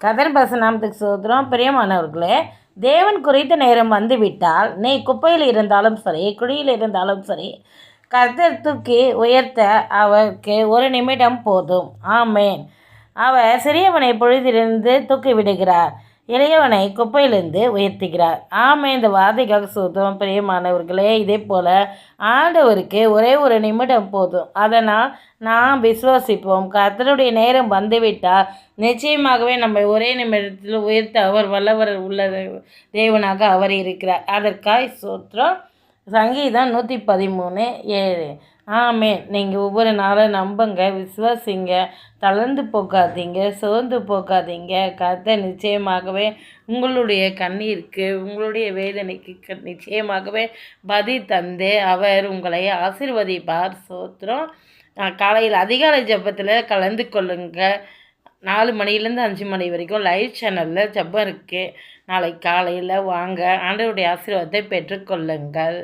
கதர் நாமத்துக்கு சோத்திரம். பிரியமானவர்களே, தேவன் குறித்த நேரம் வந்துவிட்டால் நீ குப்பையில் இருந்தாலும் சரி, குழியில் இருந்தாலும் சரி, கர்த்தர் தூக்கி உயர்த்த அவருக்கு ஒரு நிமிடம் போதும். ஆமேன். அவர் சிறியவனை பொழுதிலிருந்து தூக்கி விடுகிறார், இளையவனை குப்பையிலிருந்து உயர்த்துகிறார். ஆமாம். இந்த வார்த்தைக்காக சோத்திரம். பிரியமானவர்களே, இதே போல் ஆண்டவருக்கு ஒரே ஒரு நிமிடம் போதும். அதனால் நாம் விசுவாசிப்போம். கர்த்தருடைய நேரம் வந்துவிட்டால் நிச்சயமாகவே நம்ம ஒரே நிமிடத்தில் உயர்த்த அவர் வல்லவர் உள்ள தேவனாக அவர் இருக்கிறார். அதற்காய் சோத்திரம். சங்கீதம் 113:7. ஆமேன். நீங்கள் ஒவ்வொரு நாளும் நம்புங்க, விசுவாசிங்க, தளர்ந்து போக்காதீங்க, சோர்ந்து போக்காதீங்க. கர்த்தர் நிச்சயமாகவே உங்களுடைய கண்ணீருக்கு, உங்களுடைய வேதனைக்கு நிச்சயமாகவே பதில் தந்து அவர் உங்களை ஆசீர்வதிப்பார். சோத்திரம். காலையில் அதிகாலை ஜெபத்தில் கலந்து கொள்ளுங்க. 4 மணிலேருந்து 5 மணி வரைக்கும் லைவ் சேனலில் ஜெபம் இருக்குது. நாளைக்கு காலையில் வாங்க, ஆண்டவருடைய ஆசீர்வாதத்தை பெற்றுக்கொள்ளுங்கள்.